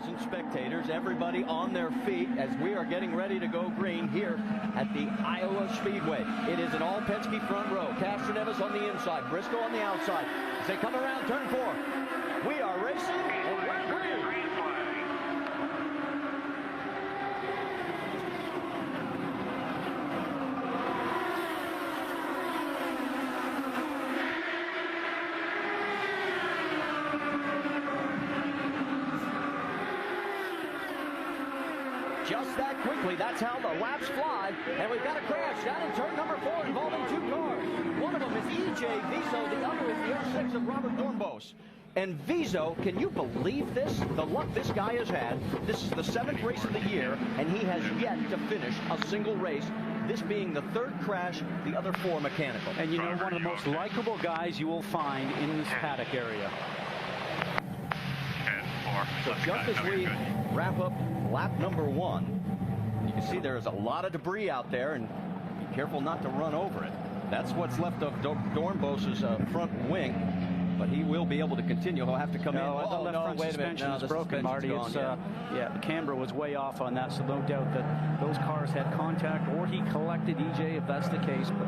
1,000 spectators, everybody on their feet as we are getting ready to go green here at the Iowa Speedway. It is an all-Penske front row. Castroneves on the inside, Briscoe on the outside. As they come around turn 4, we are racing and we're green. Just that quickly, that's how the laps fly. And we've got a crash down in turn number 4 involving 2 cars. One of them is EJ Viso, the other is the 06 of Robert Dornbos. And Viso, can you believe this? The luck this guy has had. This is the 7th race of the year, and he has yet to finish a single race. This being the 3rd crash, the other 4 mechanical. And you know, one of the most likable guys you will find in this paddock area. So just as we wrap up lap number 1, you can see there's a lot of debris out there, and be careful not to run over it. That's what's left of Dornbos's front wing, but he will be able to continue. He'll have to come in. The left front suspension is broken, Marty. Yeah, the camber was way off on that, so no doubt that those cars had contact, or he collected EJ if that's the case, but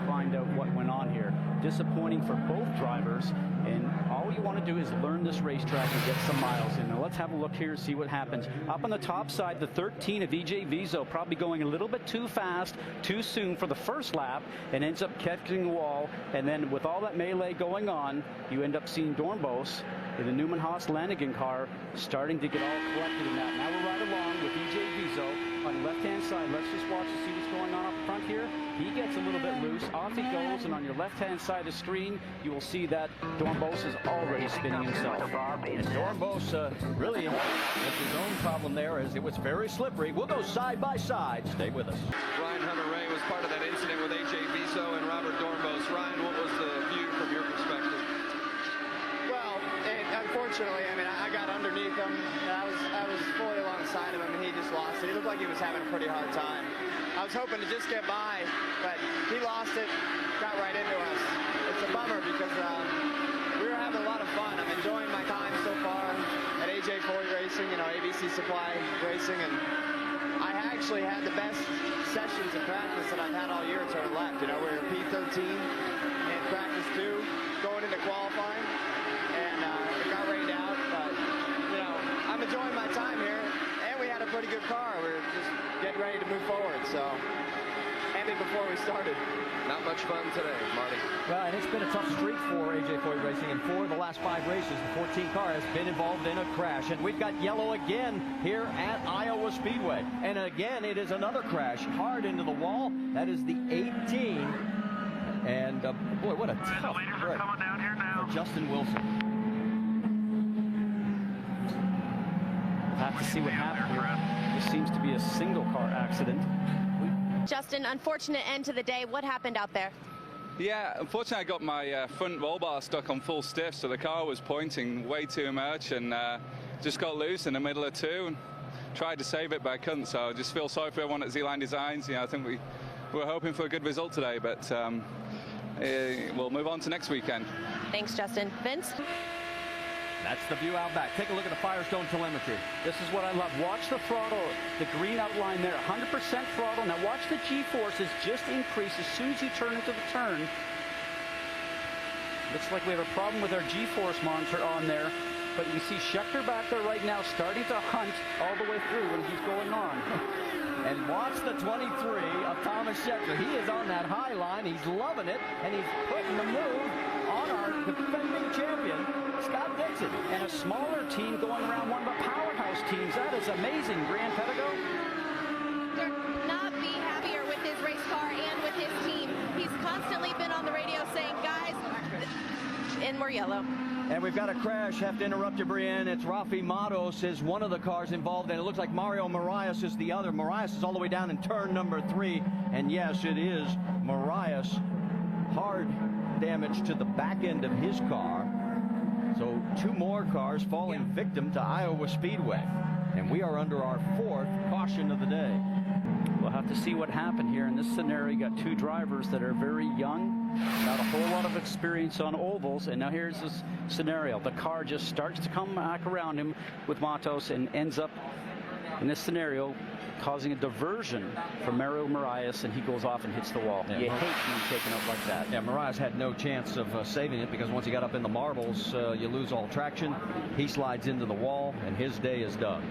find out what went on here. Disappointing for both drivers, and all you want to do is learn this racetrack and get some miles in. Now let's have a look here and see what happens. Up on the top side, the 13 of EJ Viso probably going a little bit too fast, too soon for the first lap, and ends up catching the wall. And then with all that melee going on, you end up seeing Dornbos in the Newman Haas Lanigan car starting to get all collected in that. Now we're right along with EJ Viso on the left-hand side. Let's just watch and see what's going on up front here. He gets a little bit loose. Off he goes, and on your left-hand side of the screen, you will see that Dornbos is already spinning himself. And Dornbos really has his own problem there, as it was very slippery. We'll go side by side. Stay with us. Ryan Hunter-Reay was part of that incident with AJ Viso and Robert Dornbos. Ryan, what was the view from your perspective? Well, unfortunately, I mean, I got underneath him, and I was fully alongside of him, and he just lost it. He looked like he was having a pretty hard time. I was hoping to just get by, but he lost it, got right into us. It's a bummer because we were having a lot of fun. I'm enjoying my time so far at AJ Foyt Racing, you know, ABC Supply Racing, and I actually had the best sessions of practice that I've had all year until I left. You know, we were P13 in practice 2, going into qualifying, and it got rained out, but, you know, I'm enjoying my time here, and we had a pretty good car. We were just getting ready to move forward, so ended before we started. Not much fun today, Marty. Well, and it's been a tough streak for AJ Foyt Racing. In 4 of the last 5 races, the 14 car has been involved in a crash. And we've got yellow again here at Iowa Speedway. And again, it is another crash hard into the wall. That is the 18. And boy, what a tough break for Justin Wilson. We'll have to see what happened here. This seems to be a single car accident. Justin, unfortunate end to the day. What happened out there? Yeah, unfortunately I got my front roll bar stuck on full stiff, so the car was pointing way too much, and just got loose in the middle of 2 and tried to save it, but I couldn't. So I just feel sorry for everyone at Z-Line Designs. You know, I think we were hoping for a good result today, but we'll move on to next weekend. Thanks, Justin. Vince? That's the view out back. Take a look at the Firestone telemetry. This is what I love. Watch the throttle, the green outline there, 100% throttle. Now watch the G-forces just increase as soon as you turn into the turn. Looks like we have a problem with our G-force monitor on there, but you see Scheckter back there right now starting to hunt all the way through when he's going on. And watch the 23 of Thomas Scheckter. He is on that high line. He's loving it, and he's putting the move on our defending champion, Scott Dixon. And a smaller team going around one of the powerhouse teams. That is amazing. Grant Pedigo. Could not be happier with his race car and with his team. He's constantly been on the radio saying, guys, and we're yellow. And we've got a crash. Have to interrupt you, Brienne. It's Rafi Matos is one of the cars involved, and it looks like Mario Marias is the other. Marias is all the way down in turn number 3. And yes, it is Marias. Hard damage to the back end of his car. So 2 more cars falling victim to Iowa Speedway. And we are under our 4th caution of the day. We'll have to see what happened here. In this scenario, you got 2 drivers that are very young. Not a whole lot of experience on ovals, and now here's this scenario. The car just starts to come back around him with Matos and ends up in this scenario causing a diversion for Mario Marias, and he goes off and hits the wall. Yeah. You hate being taken out like that. Yeah, Marias had no chance of saving it, because once he got up in the marbles, you lose all traction. He slides into the wall, and his day is done.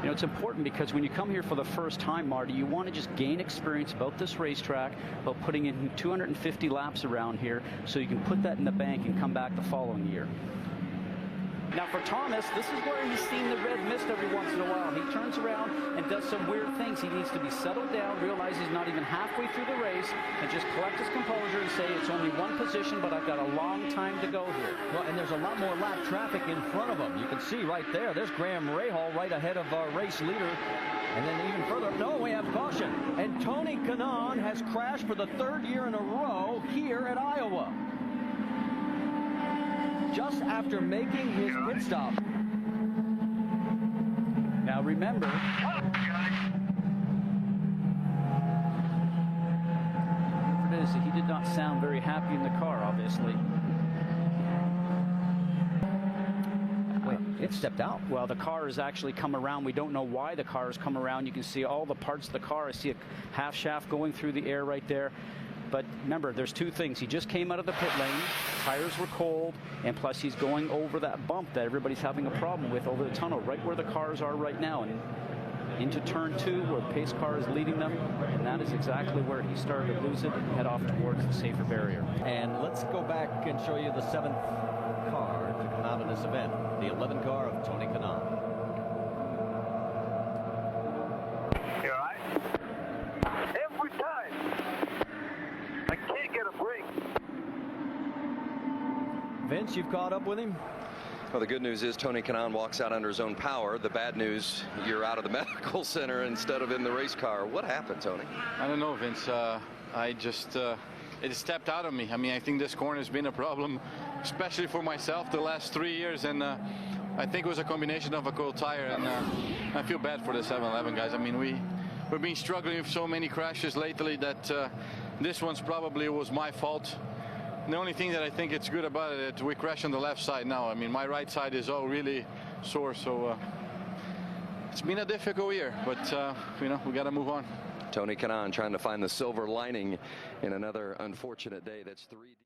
You know, it's important because when you come here for the first time, Marty, you want to just gain experience about this racetrack, about putting in 250 laps around here, so you can put that in the bank and come back the following year. Now for Thomas, this is where he's seen the red mist every once in a while. He turns around and does some weird things. He needs to be settled down, realize he's not even halfway through the race, and just collect his composure and say, it's only one position, but I've got a long time to go here. Well, and there's a lot more lap traffic in front of him. You can see right there, there's Graham Rahal right ahead of our race leader. And then even further up, no, we have caution. And Tony Kanaan has crashed for the third year in a row here at Iowa, just after making his pit stop. Now remember, he did not sound very happy in the car, obviously. Wait, it stepped out. Well, the car has actually come around. We don't know why the car has come around. You can see all the parts of the car. I see a half shaft going through the air right there. But remember, there's two things. He just came out of the pit lane, tires were cold, and plus he's going over that bump that everybody's having a problem with over the tunnel, right where the cars are right now, and into turn 2 where the pace car is leading them, and that is exactly where he started to lose it and head off towards the safer barrier. And let's go back and show you the 7th car to come out of this event, the 11 car of Tony Kanaan. You all right? Every time. I can't get a break. Vince, you've caught up with him? Well, the good news is Tony Kanaan walks out under his own power. The bad news, you're out of the medical center instead of in the race car. What happened, Tony? I don't know, Vince. I just, it stepped out of me. I mean, I think this corner has been a problem, especially for myself the last 3 years. And I think it was a combination of a cold tire. And I feel bad for the 7-Eleven guys. I mean, we've been struggling with so many crashes lately that this one's probably was my fault. The only thing that I think it's good about it, we crash on the left side now. I mean, my right side is all really sore, so it's been a difficult year, but you know, we got to move on. Tony Kanaan trying to find the silver lining in another unfortunate day. That's 3.